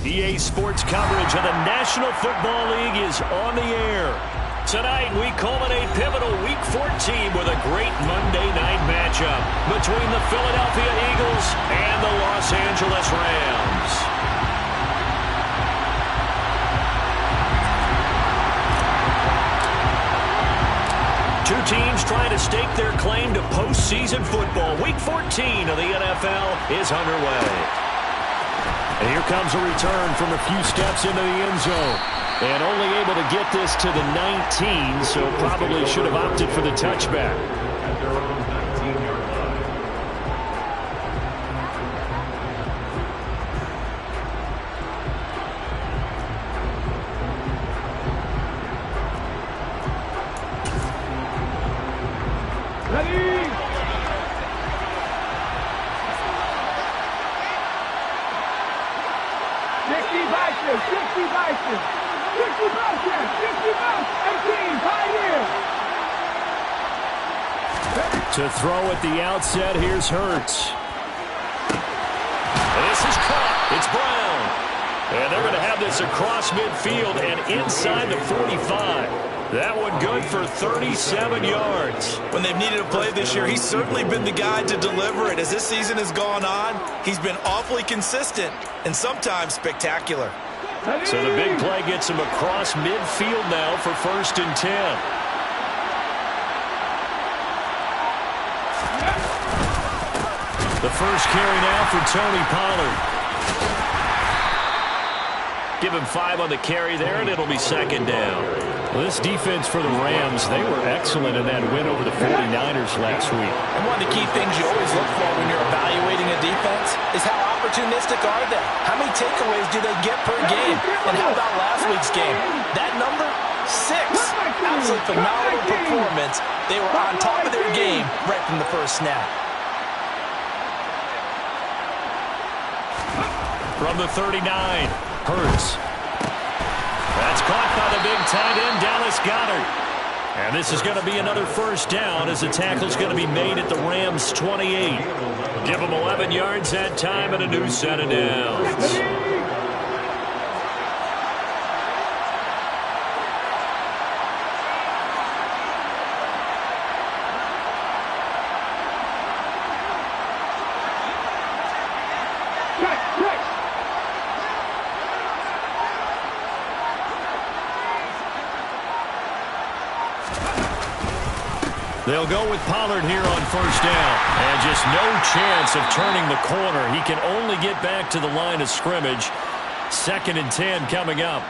EA Sports coverage of the National Football League is on the air. Tonight, we culminate pivotal Week 14 with a great Monday night matchup between the Philadelphia Eagles and the Los Angeles Rams. Two teams trying to stake their claim to postseason football. Week 14 of the NFL is underway. And here comes a return from a few steps into the end zone. And only able to get this to the 19, so probably should have opted for the touchback. Ready? To throw at the outset, here's Hurts. This is caught. It's Brown. And they're going to have this across midfield and inside the 45. That one good for 37 yards. When they've needed a play this year, he's certainly been the guy to deliver it. As this season has gone on, he's been awfully consistent and sometimes spectacular. So the big play gets him across midfield now for 1st and 10. The first carry now for Tony Pollard. Give him 5 on the carry there, and it'll be 2nd down. Well, this defense for the Rams, they were excellent in that win over the 49ers last week. And one of the key things you always look for when you're evaluating a defense is how opportunistic are they? How many takeaways do they get per game? And how about last week's game? That number, 6. Absolutely phenomenal performance. They were on top of their game right from the first snap. From the 39, Hurts. That's caught by the big tight end, Dallas Goedert. And this is going to be another 1st down as the tackle's going to be made at the Rams' 28. Give them 11 yards that time and a new set of downs. They'll go with Pollard here on 1st down. And just no chance of turning the corner. He can only get back to the line of scrimmage. 2nd and 10 coming up.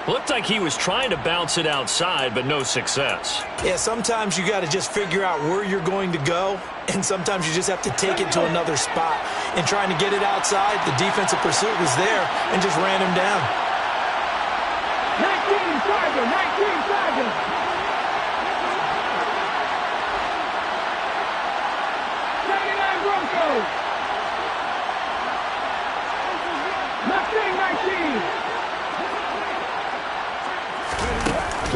Looked like he was trying to bounce it outside, but no success. Yeah, sometimes you got to just figure out where you're going to go, and sometimes you just have to take it to another spot. And trying to get it outside, the defensive pursuit was there and just ran him down. 19 Tiger.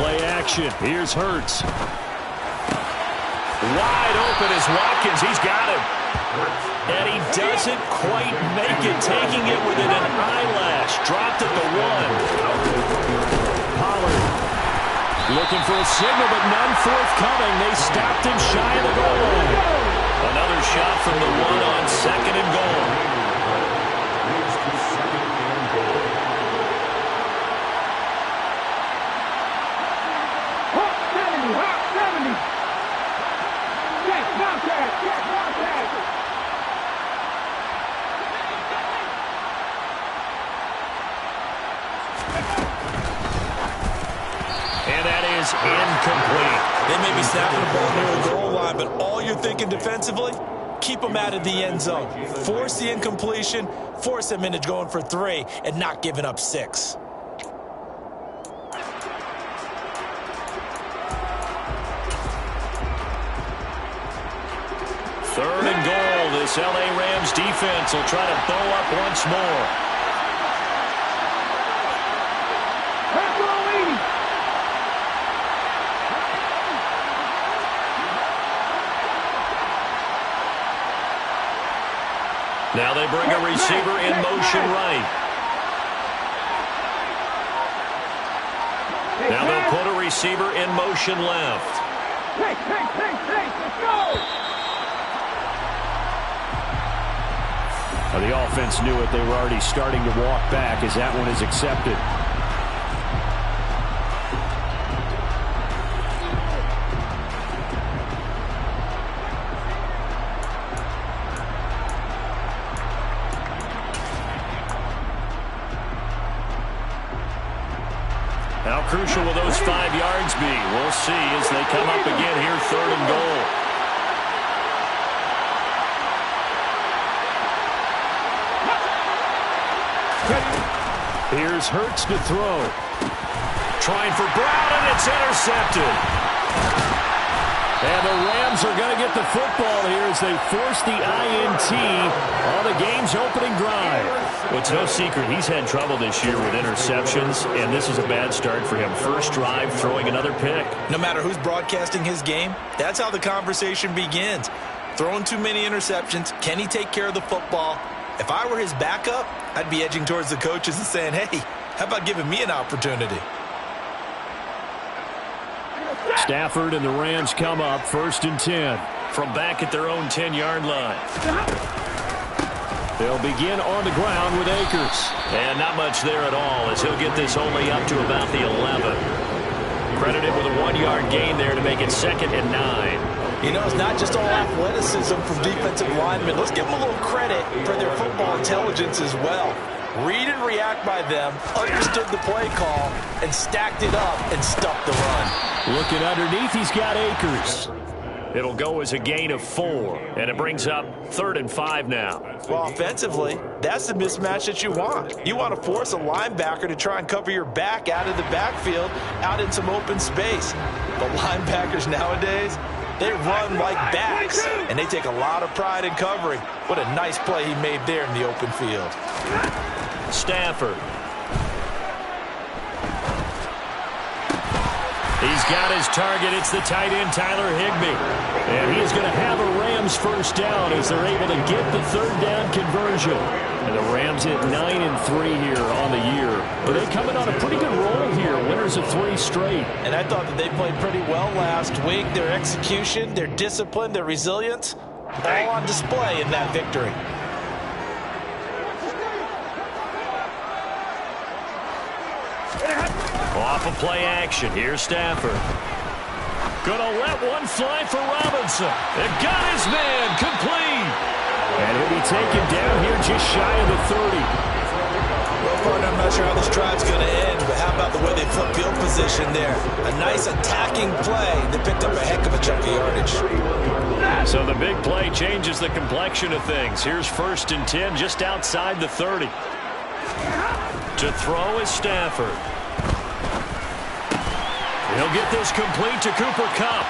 Play action. Here's Hurts. Wide open is Watkins. He's got him. And he doesn't quite make it, taking it within an eyelash. Dropped at the 1. Pollard looking for a signal, but none forthcoming. They stopped him shy of the goal line. Another shot from the 1 on 2nd and goal. And that is incomplete. They may be snapping the ball near the goal line, but all you're thinking defensively, keep them out of the end zone. Force the incompletion, force them into going for 3, and not giving up 6. Third and goal. This L.A. Rams defense will try to bow up once more. Now they bring a receiver in motion right. receiver in motion left. Hey, let's go! The offense knew it. They were already starting to walk back as that one is accepted. How crucial will those 5 yards be? We'll see as they come up again here, 3rd and goal. Here's Hurts to throw. Trying for Brown, and it's intercepted. And the Rams are going to get the football here as they force the INT on the game's opening drive. Well, it's no secret he's had trouble this year with interceptions, and this is a bad start for him. First drive, throwing another pick. No matter who's broadcasting his game, that's how the conversation begins. Throwing too many interceptions, can he take care of the football? If I were his backup, I'd be edging towards the coaches and saying, hey, how about giving me an opportunity? Stafford and the Rams come up 1st and 10. From back at their own 10-yard line. They'll begin on the ground with Akers. And not much there at all as he'll get this only up to about the 11. Credited with a 1-yard gain there to make it 2nd and 9. You know, it's not just all athleticism from defensive linemen. Let's give them a little credit for their football intelligence as well. Read and react by them, understood the play call, and stacked it up and stuffed the run. Looking underneath, he's got Akers. It'll go as a gain of 4, and it brings up 3rd and 5 now. Well, offensively, that's the mismatch that you want. You want to force a linebacker to try and cover your back out of the backfield, out in some open space. But linebackers nowadays, they run like backs, and they take a lot of pride in covering. What a nice play he made there in the open field. Stafford. He's got his target. It's the tight end, Tyler Higbee. And he is going to have a Rams first down as they're able to get the 3rd down conversion. And the Rams hit 9-3 here on the year. But they come in on a pretty good roll here. Winners of 3 straight. And I thought that they played pretty well last week. Their execution, their discipline, their resilience, all on display in that victory. Off of play action. Here's Stafford. Gonna let one fly for Robinson. And got his man complete. And he'll be taken down here just shy of the 30. Well, partner, I'm not sure how this drive's going to end, but how about the way they flip field position there? A nice attacking play. They picked up a heck of a chunk of yardage. So the big play changes the complexion of things. Here's 1st and 10 just outside the 30. To throw is Stafford. He'll get this complete to Cooper Kupp.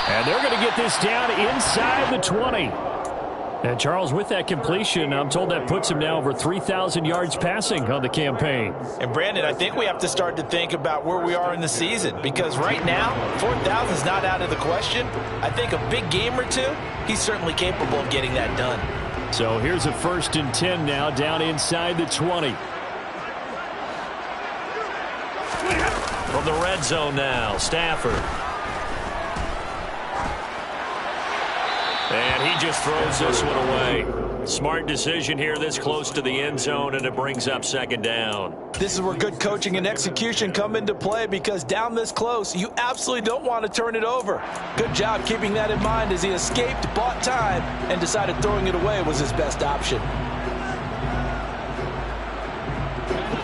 And they're going to get this down inside the 20. And Charles, with that completion, I'm told that puts him now over 3,000 yards passing on the campaign. And Brandon, I think we have to start to think about where we are in the season, because right now, 4,000 is not out of the question. I think a big game or two, he's certainly capable of getting that done. So here's a 1st and 10 now down inside the 20. From the red zone now, Stafford. And he just throws this one away. Smart decision here this close to the end zone, and it brings up 2nd down. This is where good coaching and execution come into play, because down this close, you absolutely don't want to turn it over. Good job keeping that in mind as he escaped, bought time, and decided throwing it away was his best option.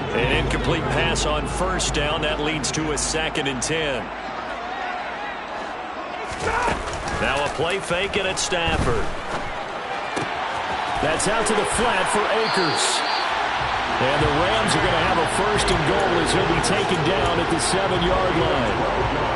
An incomplete pass on 1st down. That leads to a 2nd and 10. Now a play fake, and it's Stafford. That's out to the flat for Akers. And the Rams are going to have a 1st and goal as he'll be taken down at the 7-yard line.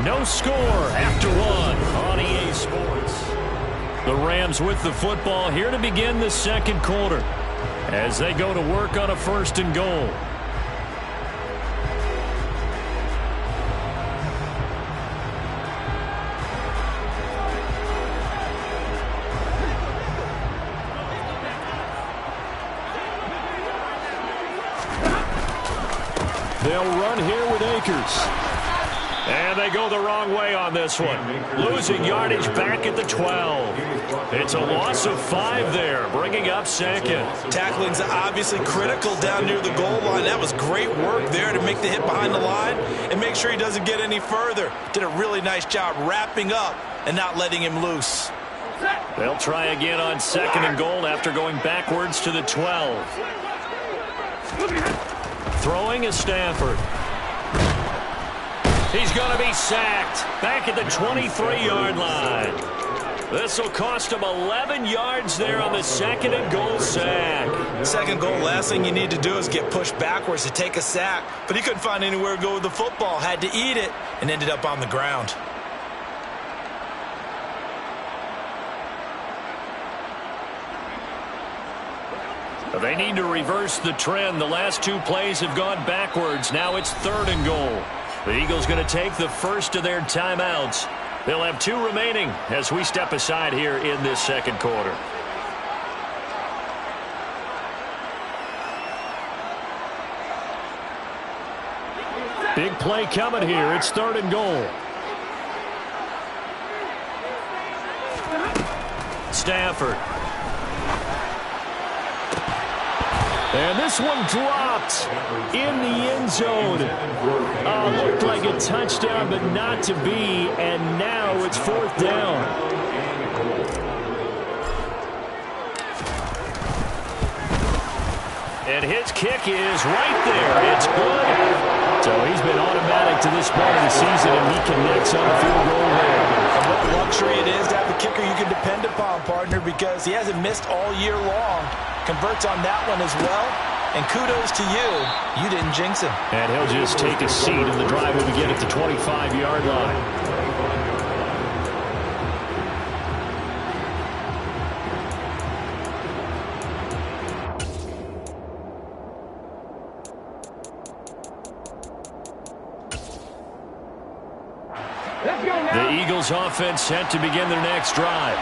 No score after 1 on EA Sports. The Rams with the football here to begin the 2nd quarter as they go to work on a 1st and goal. They'll run here with Akers. And they go the wrong way on this one. Losing yardage back at the 12. It's a loss of 5 there, bringing up second. Tackling's obviously critical down near the goal line. That was great work there to make the hit behind the line and make sure he doesn't get any further. Did a really nice job wrapping up and not letting him loose. They'll try again on 2nd and goal after going backwards to the 12. Throwing is Stafford. He's going to be sacked back at the 23-yard line. This will cost him 11 yards there on the 2nd and goal sack. Second goal, last thing you need to do is get pushed backwards to take a sack. But he couldn't find anywhere to go with the football. Had to eat it and ended up on the ground. They need to reverse the trend. The last 2 plays have gone backwards. Now it's 3rd and goal. The Eagles going to take the first of their timeouts. They'll have 2 remaining as we step aside here in this 2nd quarter. Big play coming here. It's 3rd and goal. Stafford. And this one dropped in the end zone. Looked like a touchdown, but not to be. And now it's 4th down. And his kick is right there. It's good. So he's been automatic to this point of the season, and he connects on the field goal there. And what a luxury it is to have a kicker you can depend upon, partner, because he hasn't missed all year long. Converts on that one as well. And kudos to you. You didn't jinx him. And he'll just take a seat, and the drive will begin at the 25-yard line. The Eagles offense set to begin their next drive.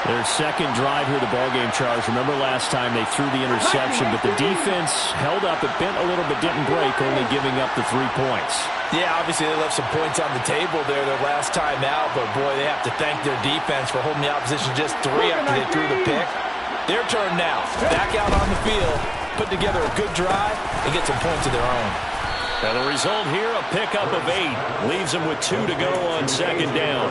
Their second drive here, the ballgame, Charles. Remember last time they threw the interception, but the defense held up. It bent a little but didn't break, only giving up the 3 points. Yeah, obviously they left some points on the table there their last time out, but boy, they have to thank their defense for holding the opposition just 3 after they threw the pick. Their turn now. Back out on the field, put together a good drive, and get some points of their own. And the result here, a pickup of 8. Leaves them with 2 to go on 2nd down.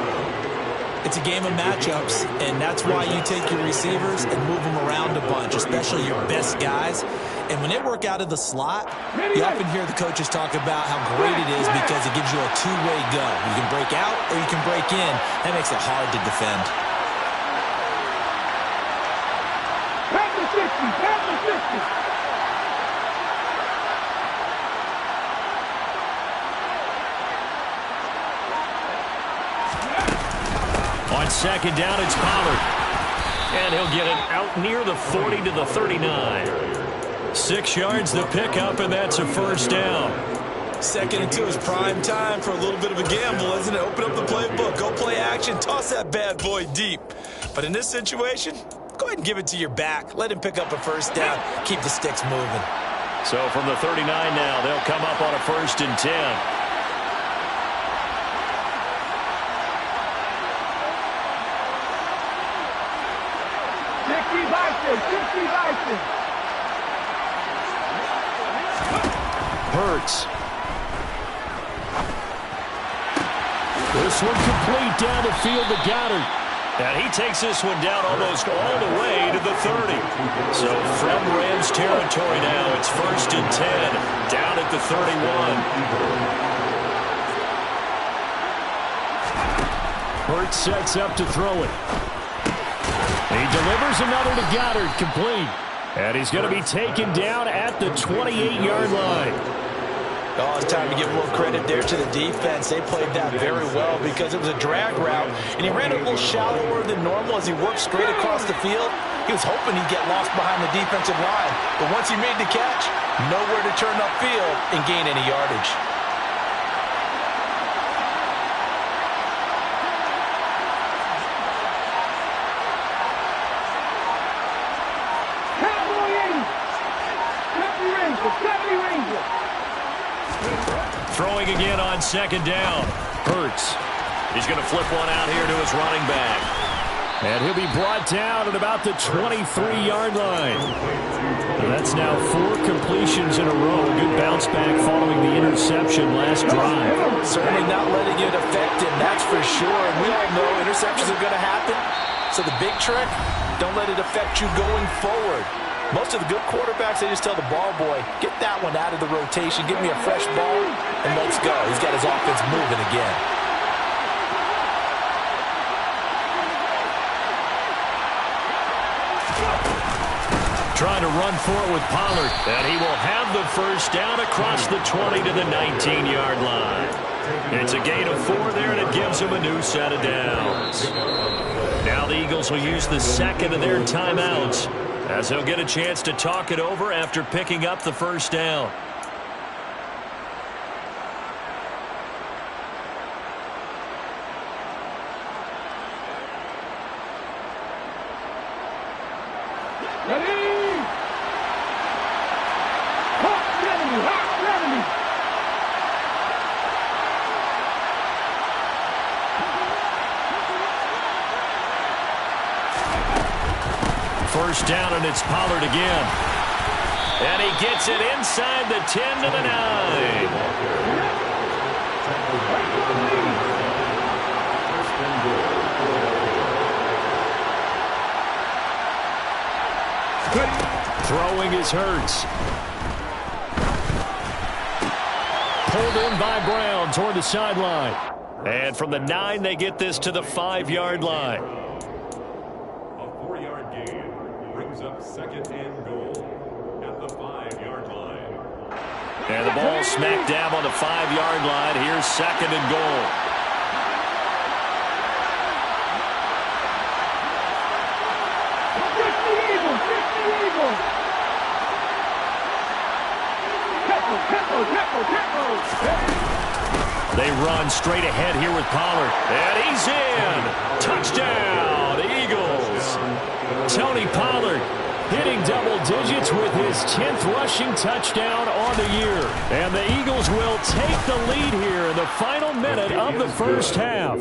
It's a game of matchups, and that's why you take your receivers and move them around a bunch, especially your best guys. And when they work out of the slot, you often hear the coaches talk about how great it is because it gives you a 2-way go. You can break out or you can break in. That makes it hard to defend. Back to 60, back to 60. On 2nd down, it's Pollard. And he'll get it out near the 40 to the 39. 6 yards the pickup, and that's a 1st down. 2nd and 2 is prime time for a little bit of a gamble, isn't it? Open up the playbook, go play action, toss that bad boy deep. But in this situation, go ahead and give it to your back. Let him pick up a 1st down. Keep the sticks moving. So from the 39 now, they'll come up on a 1st and 10. Hurts. This one complete down the field to Goddard. And he takes this one down almost all the way to the 30. So from Rams territory now, it's 1st and 10, down at the 31. Hurts sets up to throw it. He delivers another to Goddard, complete. And he's going to be taken down at the 28-yard line. Oh, it's time to give a little credit there to the defense. They played that very well because it was a drag route, and he ran it a little shallower than normal as he worked straight across the field. He was hoping he'd get lost behind the defensive line, but once he made the catch, nowhere to turn upfield and gain any yardage. again on second down. Hurts. He's going to flip one out here to his running back. And he'll be brought down at about the 23-yard line. That's now 4 completions in a row. A good bounce back following the interception last drive. Certainly not letting it affect him, that's for sure. And we all know interceptions are going to happen. So the big trick, don't let it affect you going forward. Most of the good quarterbacks, they just tell the ball boy, get that one out of the rotation, give me a fresh ball, and let's go. He's got his offense moving again. Trying to run for it with Pollard. And he will have the first down across the 20 to the 19-yard line. It's a gain of 4 there, and it gives him a new set of downs. Now the Eagles will use the second of their timeouts, as they'll get a chance to talk it over after picking up the first down. First down, and it's Pollard again. And he gets it inside the 10 to the 9. Throwing is Hurts. Pulled in by Brown toward the sideline. And from the 9, they get this to the 5-yard line. Second and goal at the 5-yard line. And the ball smack dab on the 5-yard line. Here's second and goal. They run straight ahead here with Pollard. And he's in. Touchdown, Eagles. Tony Pollard hitting double digits with his 10th rushing touchdown on the year. And the Eagles will take the lead here in the final minute of the first half.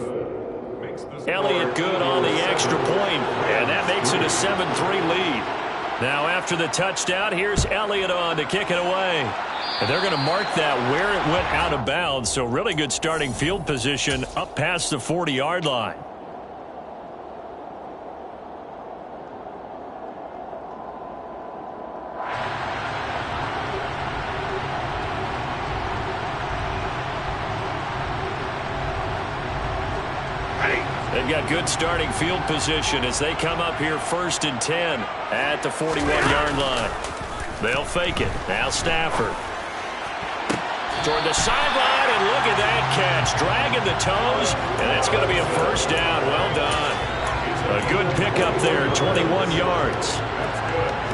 Elliott good on the extra point, and that makes it a 7-3 lead. Now after the touchdown, here's Elliott on to kick it away. And they're going to mark that where it went out of bounds, so really good starting field position up past the 40-yard line. They've got good starting field position as they come up here 1st and 10 at the 41-yard line. They'll fake it. Now Stafford. Toward the sideline, and look at that catch. Dragging the toes, and it's going to be a first down. Well done. A good pickup there, 21 yards.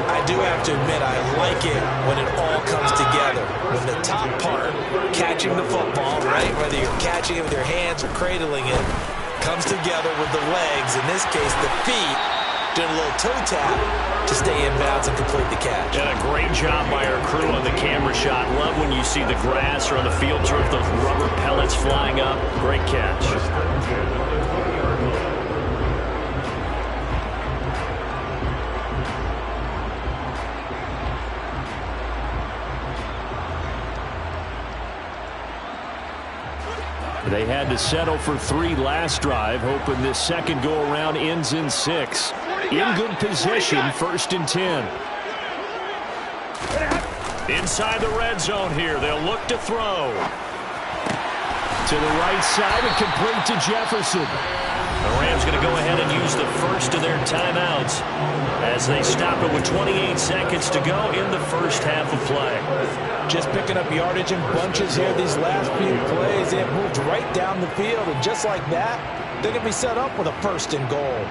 I do have to admit, I like it when it all comes together. When the top part, catching the football, right, whether you're catching it with your hands or cradling it, comes together with the legs, in this case the feet, doing a little toe tap to stay in bounds and complete the catch. And a great job by our crew on the camera shot. Love when you see the grass or on the field turf, those rubber pellets flying up. Great catch. They had to settle for 3 last drive, hoping this second go-around ends in 6. In good position, 1st and 10. Inside the red zone here, they'll look to throw. To the right side and complete to Jefferson. The Rams going to go ahead and use the first of their timeouts as they stop it with 28 seconds to go in the first half of play. Just picking up yardage in bunches here these last few plays. They have moved right down the field, and just like that, they're going to be set up with a 1st and goal.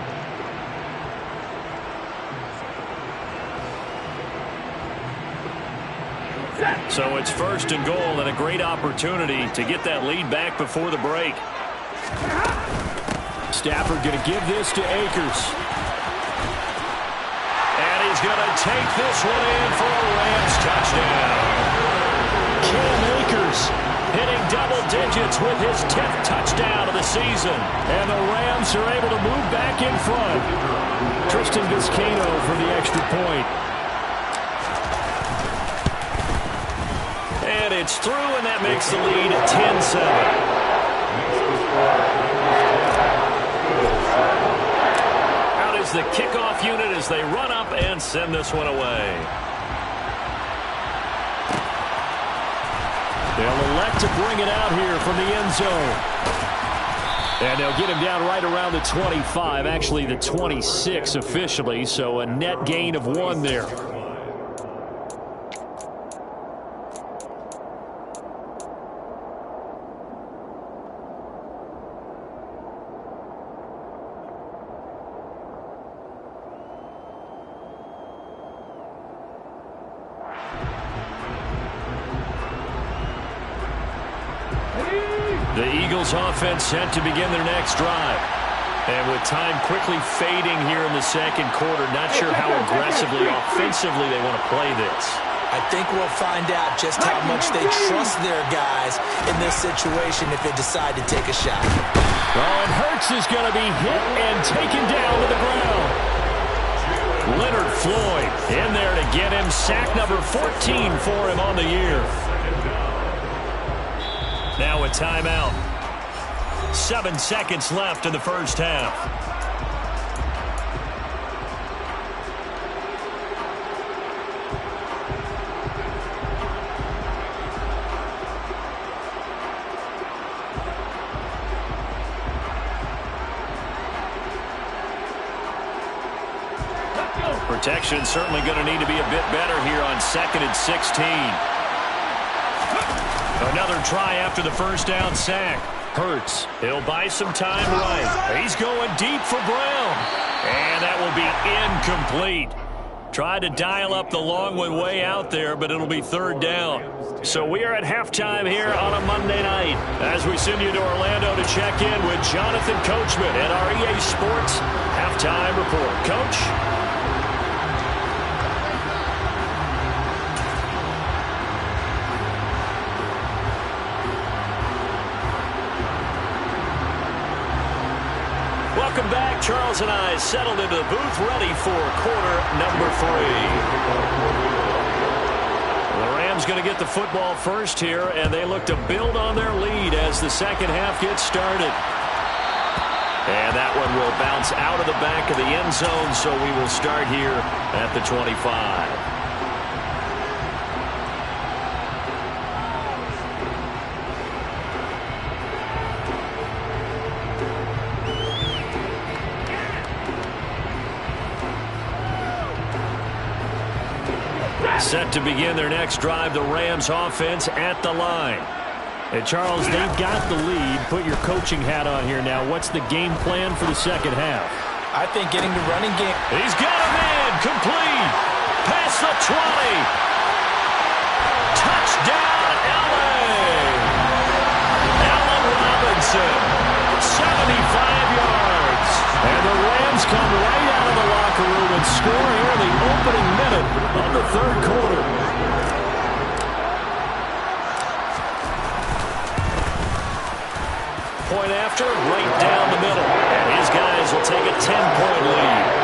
So it's 1st and goal, and a great opportunity to get that lead back before the break. Stafford going to give this to Akers. And he's going to take this one in for a Rams touchdown. Cam Akers hitting double digits with his 10th touchdown of the season. And the Rams are able to move back in front. Tristan Vizcaino for the extra point. And it's through, and that makes the lead 10-7. Out is the kickoff unit as they run up and send this one away. They'll elect to bring it out here from the end zone. And they'll get him down right around the 25, actually the 26 officially, so a net gain of 1 there. The Eagles offense set to begin their next drive. And with time quickly fading here in the second quarter, not sure how aggressively, offensively they want to play this. I think we'll find out just how much they trust their guys in this situation if they decide to take a shot. Oh, and Hurts is going to be hit and taken down to the ground. Leonard Floyd in there to get him. Sack number 14 for him on the year. Now a timeout. 7 seconds left in the first half. Protection certainly going to need to be a bit better here on 2nd and 16. Another try after the first down sack. Hurts. He'll buy some time right. He's going deep for Brown. And that will be incomplete. Tried to dial up the long one way out there, but it'll be 3rd down. So we are at halftime here on a Monday night as we send you to Orlando to check in with Jonathan Coachman at our EA Sports Halftime Report. Coach? Welcome back. Charles and I settled into the booth, ready for quarter number 3. The Rams going to get the football first here, and they look to build on their lead as the second half gets started. And that one will bounce out of the back of the end zone, so we will start here at the 25. Set to begin their next drive, the Rams offense at the line. And Charles, they've got the lead. Put your coaching hat on here now. What's the game plan for the second half? I think getting the running game. He's got a man, complete. Past the 20. Touchdown, LA. Allen Robinson, 75 yards. And the Rams come right out of the locker room and score here in the opening minute of the 3rd quarter. Point after, right down the middle. And his guys will take a 10-point lead.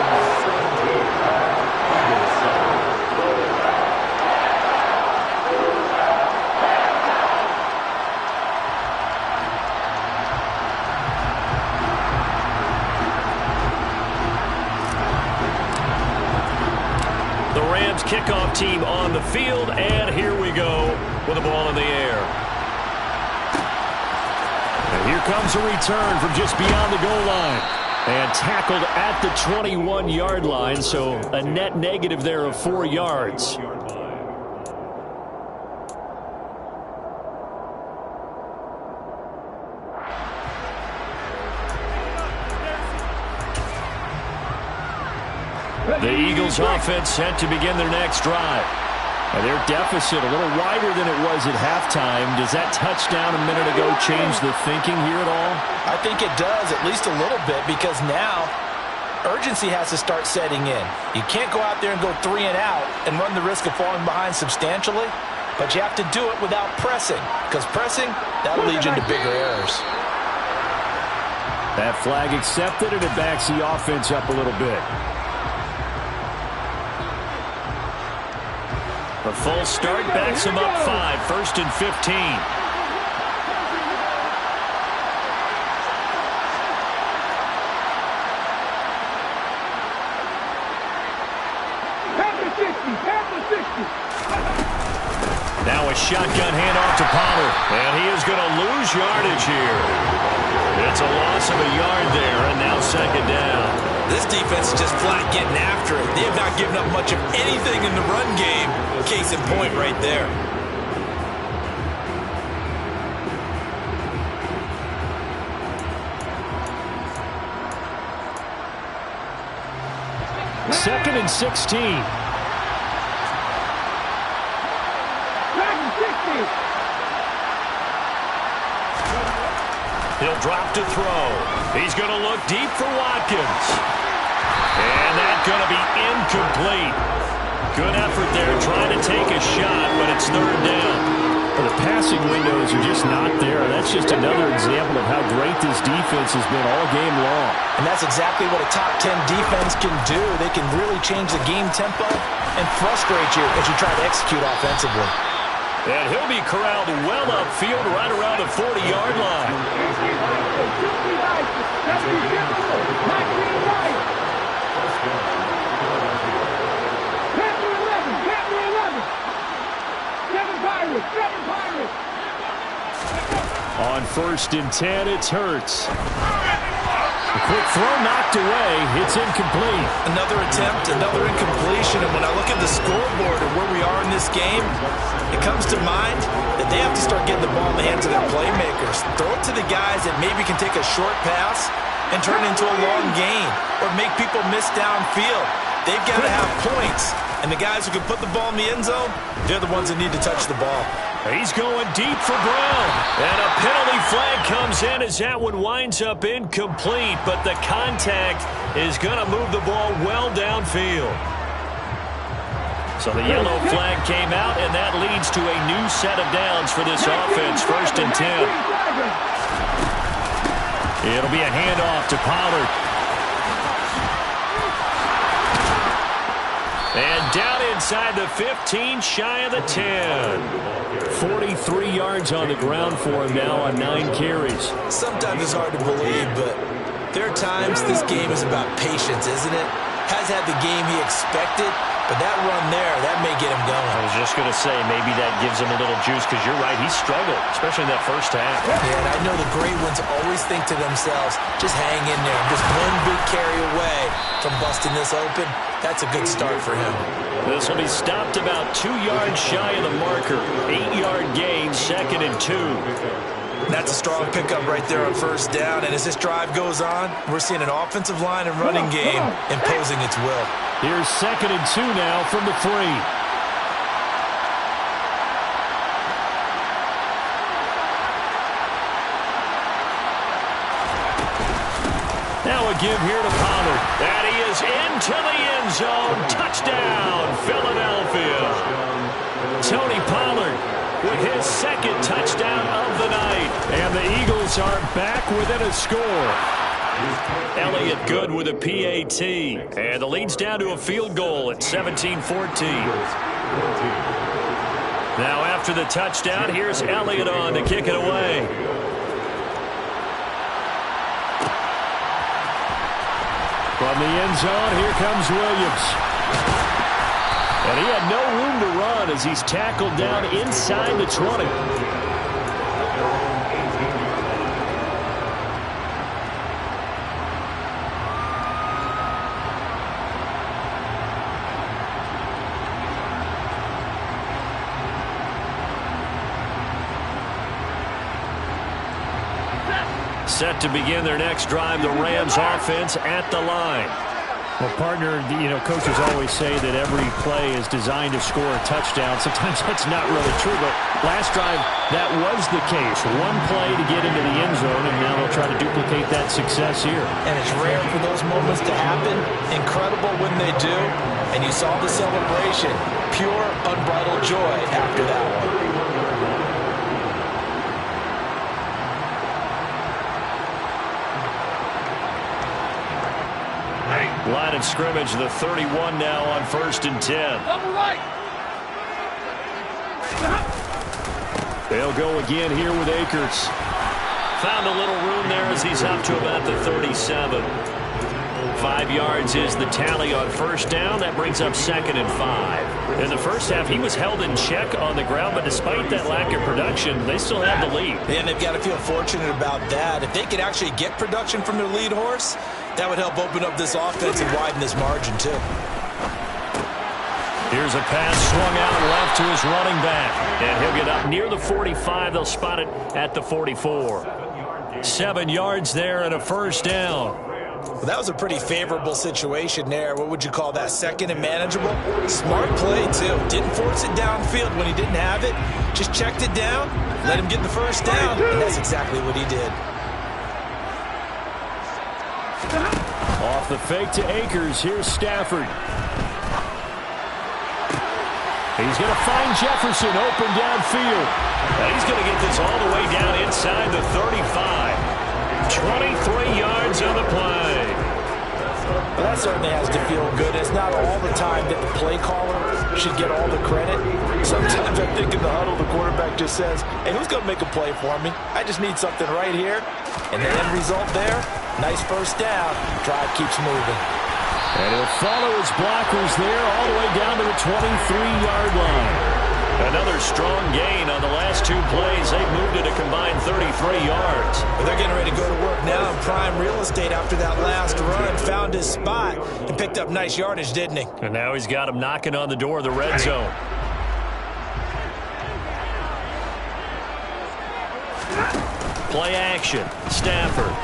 Kickoff team on the field, and here we go with the ball in the air. And here comes a return from just beyond the goal line. And tackled at the 21-yard line, so a net negative there of 4 yards. The Eagles offense set to begin their next drive. And their deficit a little wider than it was at halftime. Does that touchdown a minute ago change the thinking here at all? I think it does, at least a little bit, because now urgency has to start setting in. You can't go out there and go 3 and out and run the risk of falling behind substantially. but you have to do it without pressing, because pressing, that'll lead you into bigger errors. That flag accepted, and it backs the offense up a little bit. A full start backs him up 5, 1st and 15. Now a shotgun handoff to Pollard, and he is going to lose yardage here. It's a loss of a yard there, and now 2nd down. This defense is just flat getting after it. They have not given up much of anything in the run game. Case in point right there. Second and 16. He'll drop to throw. He's going to look deep for Watkins. And that's going to be incomplete. Good effort there trying to take a shot, but it's 3rd down. Well, the passing windows are just not there. That's just another example of how great this defense has been all game long. And that's exactly what a top 10 defense can do. They can really change the game tempo and frustrate you as you try to execute offensively. And he'll be corralled well upfield right around the 40-yard line. On 1st and 10, it's Hurts. A quick throw knocked away. It's incomplete. Another attempt, another incompletion. And when I look at the scoreboard and where we are in this game, it comes to mind that they have to start getting the ball in the hands of their playmakers. Throw it to the guys that maybe can take a short pass and turn it into a long gain or make people miss downfield. They've got to have points. And the guys who can put the ball in the end zone, they're the ones that need to touch the ball. He's going deep for Brown. And a penalty flag comes in as that one winds up incomplete. But the contact is going to move the ball well downfield. So the yellow flag came out, and that leads to a new set of downs for this offense. 1st and 10. It'll be a handoff to Pollard. And down inside the 15, shy of the 10. 43 yards on the ground for him now on 9 carries. Sometimes it's hard to believe, but there are times this game is about patience, isn't it? Has had the game he expected, but that run there, that may get him going. I was just going to say, maybe that gives him a little juice, because you're right, he struggled, especially in that first half. Yeah, and I know the great ones always think to themselves, just hang in there. Just one big carry away from busting this open. That's a good start for him. This will be stopped about 2 yards shy of the marker. 8-yard gain, 2nd and 2. That's a strong pickup right there on 1st down. And as this drive goes on, we're seeing an offensive line and running game imposing its will. Here's 2nd and 2 now from the 3. Now a give here to Pollard. And he is into the end zone. Touchdown, Philadelphia. Tony Pollard with his 2nd touchdown of the night. And the Eagles are back within a score. Elliott good with a PAT. And the lead's down to a field goal at 17-14. Now after the touchdown, here's Elliott on to kick it away. From the end zone, here comes Williams. And he had no room to run as he's tackled down inside the 20. Set to begin their next drive, the Rams offense at the line. Well, partner, coaches always say that every play is designed to score a touchdown. Sometimes that's not really true, but last drive, that was the case. One play to get into the end zone, and now they'll try to duplicate that success here. And it's rare for those moments to happen. Incredible when they do. And you saw the celebration. Pure, unbridled joy after that one. Line of scrimmage, the 31 now on 1st and 10. They'll go again here with Akers. Found a little room there as he's up to about the 37. 5 yards is the tally on 1st down. That brings up 2nd and 5. In the first half, he was held in check on the ground, but despite that lack of production, they still have the lead. And they've got to feel fortunate about that. If they could actually get production from their lead horse, that would help open up this offense and widen this margin, too. Here's a pass swung out left to his running back. And he'll get up near the 45. They'll spot it at the 44. 7 yards there and a 1st down. Well, that was a pretty favorable situation there. What would you call that? 2nd and manageable? Smart play, too. Didn't force it downfield when he didn't have it. Just checked it down, let him get the 1st down, and that's exactly what he did. Off the fake to Akers. Here's Stafford. He's going to find Jefferson open downfield. And he's going to get this all the way down inside the 35. 23 yards on the play. Well, that certainly has to feel good. It's not all the time that the play caller should get all the credit. Sometimes I think in the huddle, the quarterback just says, hey, who's going to make a play for me? I just need something right here. And the end result there, nice 1st down. Drive keeps moving. And he'll follow his blockers there all the way down to the 23-yard line. Another strong gain on the last 2 plays. They've moved it a combined 33 yards. But they're getting ready to go to work now in prime real estate after that last run. Found his spot and picked up nice yardage, didn't he? And now he's got him knocking on the door of the red zone. Play action. Stafford.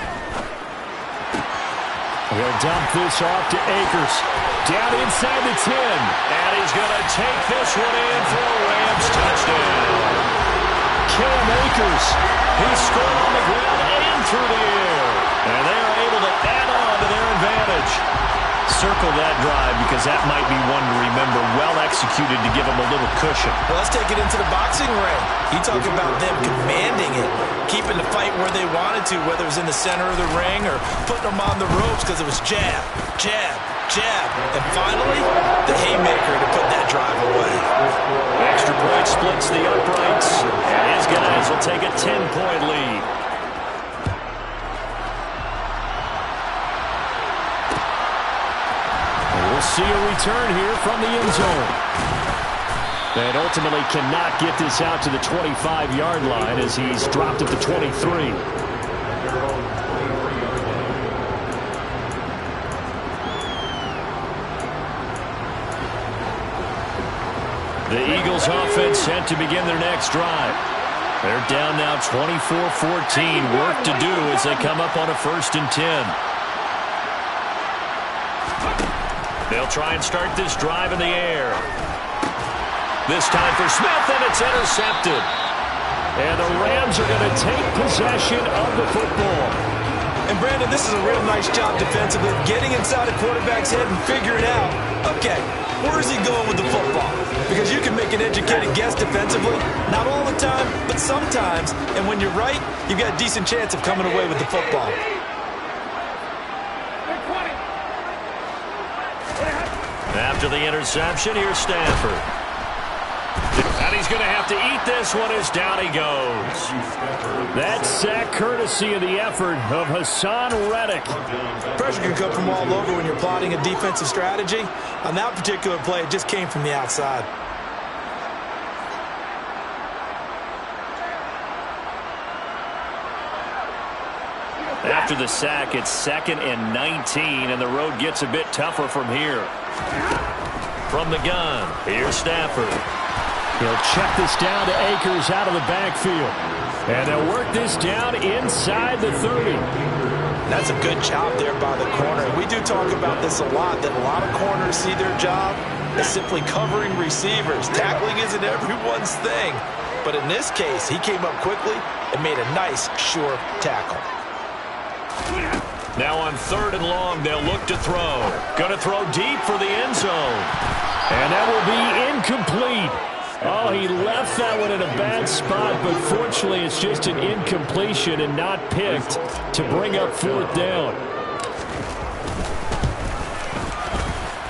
We'll dump this off to Akers. Down inside the 10. And he's going to take this one in for a Rams touchdown. Cam Akers. He scored on the ground and through the air. And they are able to add on to their advantage. Circle that drive because that might be one to remember. Well executed to give him a little cushion. Well, let's take it into the boxing ring. You talk about them commanding it, keeping the fight where they wanted to, whether it was in the center of the ring or putting them on the ropes because it was jab, jab, jab. And finally, the haymaker to put that drive away. Extra point splits the uprights. And his guys will take a 10-point lead. We'll see a return here from the end zone. And ultimately cannot get this out to the 25-yard line as he's dropped at the 23. The Eagles offense set to begin their next drive. They're down now 24-14. Work to do as they come up on a 1st and 10. They'll try and start this drive in the air. This time for Smith, and it's intercepted. And the Rams are going to take possession of the football. And, Brandon, this is a real nice job defensively, getting inside a quarterback's head and figuring out, okay, where is he going with the football? Because you can make an educated guess defensively, not all the time, but sometimes. And when you're right, you've got a decent chance of coming away with the football. After the interception, here's Stafford. And he's going to have to eat this one as down he goes. That sack courtesy of the effort of Hassan Reddick. Pressure can come from all over when you're plotting a defensive strategy. On that particular play, it just came from the outside. After the sack, it's 2nd and 19, and the road gets a bit tougher from here. From the gun, here's Stafford. He'll check this down to Akers out of the backfield. And they'll work this down inside the 30. That's a good job there by the corner. We do talk about this a lot, that a lot of corners see their job as simply covering receivers. Tackling isn't everyone's thing. But in this case, he came up quickly and made a nice, sure tackle. Now on 3rd and long, they'll look to throw. Going to throw deep for the end zone. And that will be incomplete. Oh, he left that one in a bad spot, but fortunately it's just an incompletion and not picked to bring up 4th down.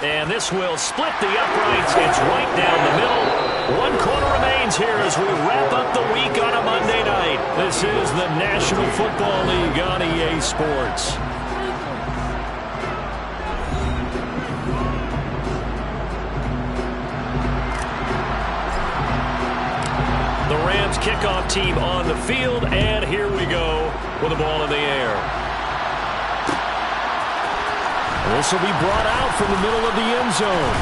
And this will split the uprights. It's right down the middle. 1 quarter remains here as we wrap up the week on a Monday night. This is the National Football League on EA Sports. The Rams kickoff team on the field, and here we go with the ball in the air. This will be brought out from the middle of the end zone.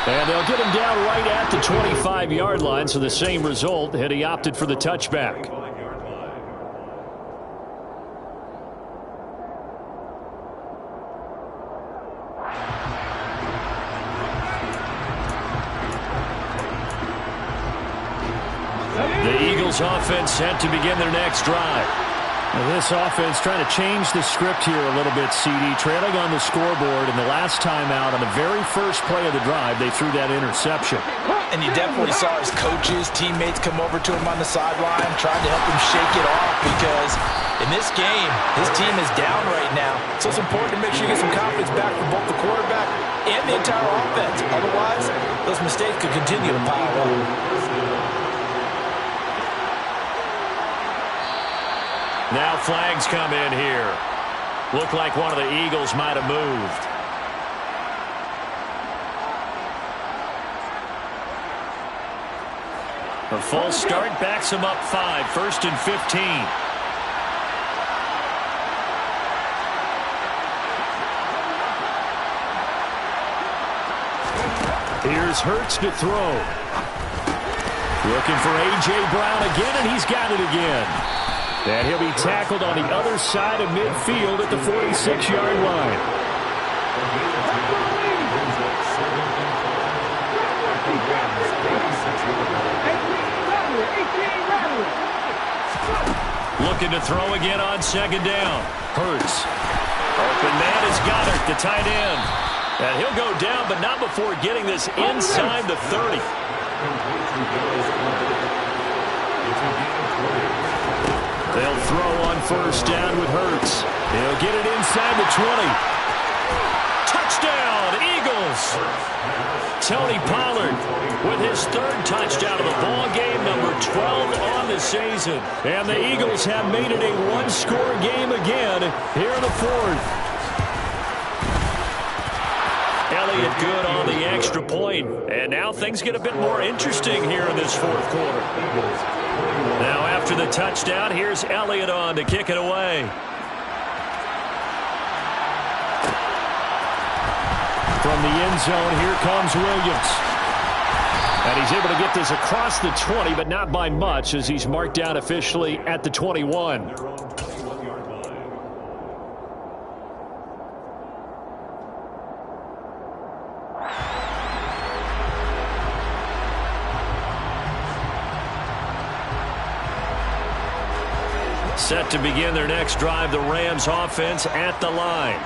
And they'll get him down right at the 25-yard line, so the same result had he opted for the touchback. The Eagles offense set to begin their next drive. Now this offense trying to change the script here a little bit, CD. Trailing on the scoreboard, and the last time out on the very first play of the drive, they threw that interception. And you definitely saw his coaches, teammates come over to him on the sideline, trying to help him shake it off because in this game, his team is down right now. So it's important to make sure you get some confidence back for both the quarterback and the entire offense. Otherwise, those mistakes could continue to pile up. Now flags come in here. Looked like one of the Eagles might have moved. A false start backs him up 5, 1st and 15. Here's Hurts to throw. Looking for A.J. Brown again, and he's got it again. And he'll be tackled on the other side of midfield at the 46-yard line. Looking to throw again on 2nd down. Hurts. Open man is Goddard, the tight end. And he'll go down, but not before getting this inside the 30. They'll throw on 1st down with Hurts. He'll get it inside the 20. Touchdown, Eagles! Tony Pollard with his 3rd touchdown of the ball game, number 12 on the season. And the Eagles have made it a 1-score game again here in the 4th. Elliott good on the extra point. And now things get a bit more interesting here in this 4th quarter. Now after the touchdown, here's Elliott on to kick it away. From the end zone, here comes Williams. And he's able to get this across the 20, but not by much as he's marked down officially at the 21. Set to begin their next drive, the Rams offense at the line.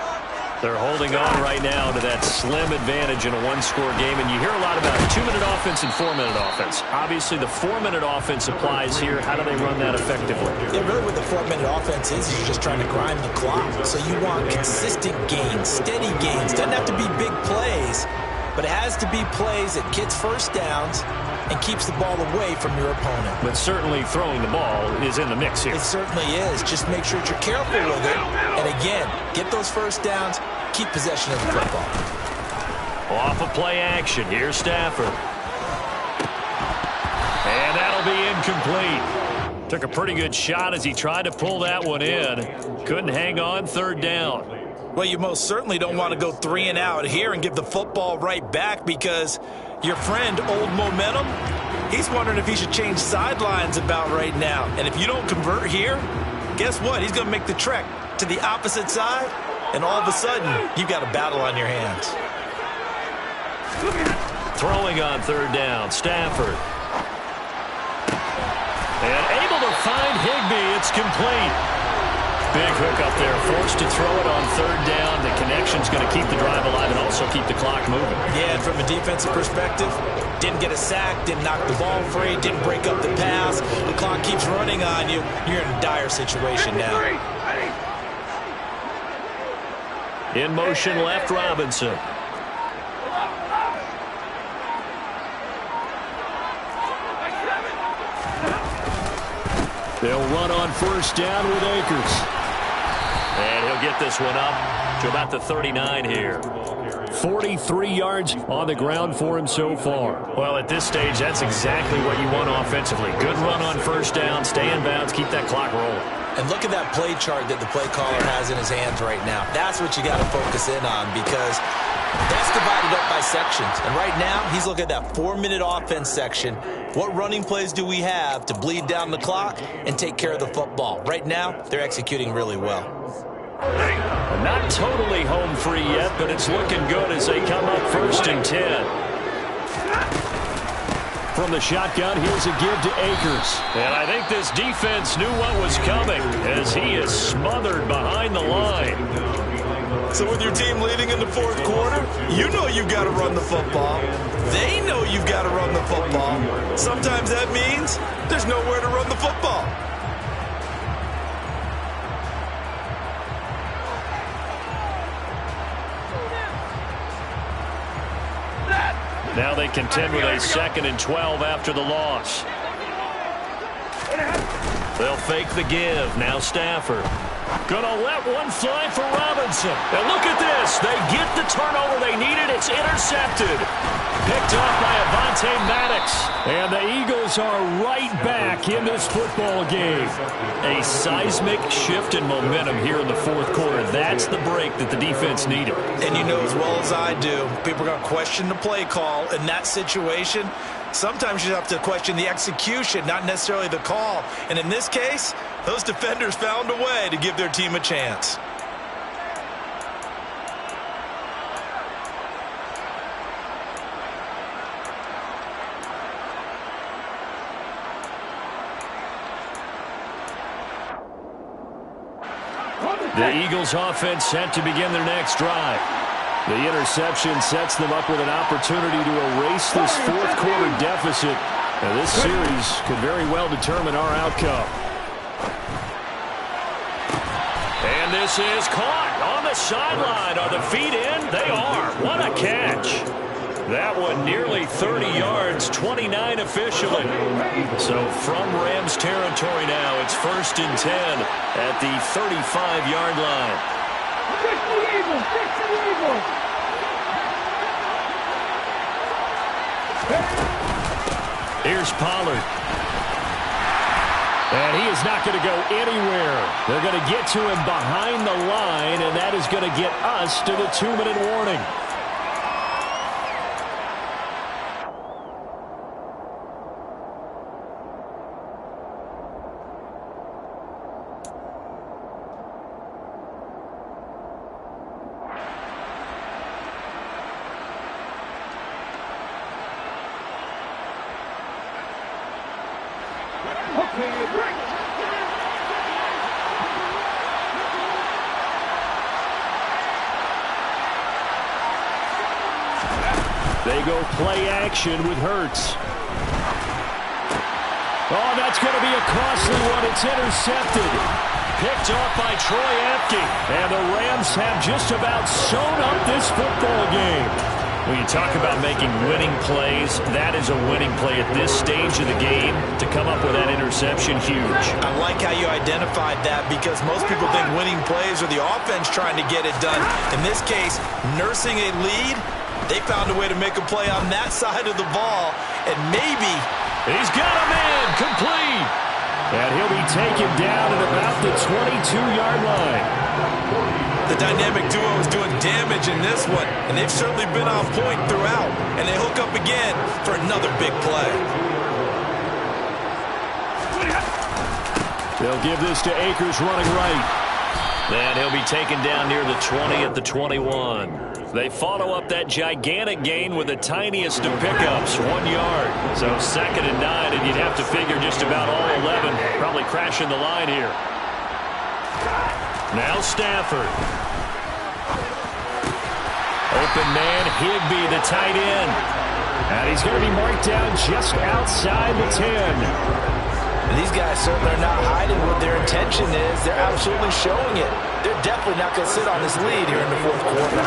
They're holding on right now to that slim advantage in a 1-score game, and you hear a lot about 2-minute offense and 4-minute offense. Obviously, the 4-minute offense applies here. How do they run that effectively? Yeah, really what the 4-minute offense is you're just trying to grind the clock. So you want consistent gains, steady gains. Doesn't have to be big plays, but it has to be plays that gets 1st downs and keeps the ball away from your opponent. But certainly throwing the ball is in the mix here. It certainly is. Just make sure that you're careful with it. And again, get those 1st downs, keep possession of the football. Off of play action, here's Stafford. And that'll be incomplete. Took a pretty good shot as he tried to pull that one in. Couldn't hang on 3rd down. Well, you most certainly don't want to go 3 and out here and give the football right back because your friend, Old Momentum, he's wondering if he should change sidelines about right now. And if you don't convert here, guess what? He's going to make the trek to the opposite side, and all of a sudden, you've got a battle on your hands. Throwing on 3rd down, Stafford. And able to find Higbee. It's complete. Big hook up there, forced to throw it on third down. The connection's going to keep the drive alive and also keep the clock moving. Yeah, and from a defensive perspective, didn't get a sack, didn't knock the ball free, didn't break up the pass. The clock keeps running on you. You're in a dire situation now. In motion left, Robinson. They'll run on first down with Akers. And he'll get this one up to about the 39 here. 43 yards on the ground for him so far. Well, at this stage, that's exactly what you want offensively. Good run on first down, stay in bounds, keep that clock rolling. And look at that play chart that the play caller has in his hands right now. That's what you got to focus in on, because that's divided up by sections. And right now, he's looking at that 4-minute offense section. What running plays do we have to bleed down the clock and take care of the football? Right now, they're executing really well. Not totally home free yet, but it's looking good as they come up 1st and 10. From the shotgun, here's a give to Akers. And I think this defense knew what was coming as he is smothered behind the line. So with your team leading in the fourth quarter, you know you've got to run the football. They know you've got to run the football. Sometimes that means there's nowhere to run the football. Now they contend with a 2nd and 12 after the loss. They'll fake the give. Now Stafford. Gonna let one fly for Robinson. And look at this. They get the turnover they needed. It's intercepted. Picked off by Avonte Maddox. And the Eagles are right back in this football game. A seismic shift in momentum here in the fourth quarter. That's the break that the defense needed. And you know as well as I do, people are going to question the play call in that situation. Sometimes you have to question the execution, not necessarily the call. And in this case, those defenders found a way to give their team a chance. The Eagles offense set to begin their next drive. The interception sets them up with an opportunity to erase this fourth quarter deficit. And this series could very well determine our outcome. And this is caught on the sideline. Are the feet in? They are. What a catch. That one nearly 30 yards, 29 officially. So from Rams territory now, it's 1st and 10 at the 35-yard line. Here's Pollard. And he is not going to go anywhere. They're going to get to him behind the line, and that is going to get us to the 2-minute warning. They go play action with Hurts. Oh, that's going to be a costly one. It's intercepted. Picked off by Troy Apke. And the Rams have just about sewn up this football game. When you talk about making winning plays, that is a winning play at this stage of the game. To come up with that interception, huge. I like how you identified that, because most people think winning plays are the offense trying to get it done. In this case, nursing a lead, they found a way to make a play on that side of the ball, and maybe... He's got a man complete. And he'll be taken down at about the 22-yard line. The dynamic duo is doing damage in this one, and they've certainly been on point throughout, and they hook up again for another big play. They'll give this to Akers running right. And he'll be taken down near the 20 at the 21. They follow up that gigantic gain with the tiniest of pickups, 1 yard. So 2nd and 9, and you'd have to figure just about all 11 probably crashing the line here. Now Stafford. Open man, Higbee, the tight end. And he's going to be marked down just outside the 10. These guys certainly are not hiding what their intention is. They're absolutely showing it. They're definitely not going to sit on this lead here in the fourth quarter.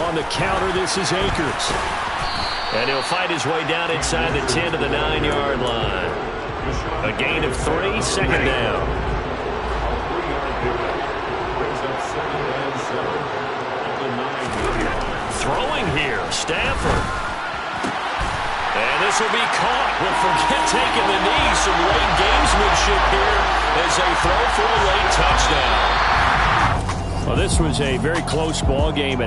On the counter, this is Akers. And he'll fight his way down inside the 10 to the 9-yard line. A gain of 3, second down. Throwing here, Stafford. And this will be caught. Well, forget taking the knee. Some late gamesmanship here as they throw for a late touchdown. Well, this was a very close ball game.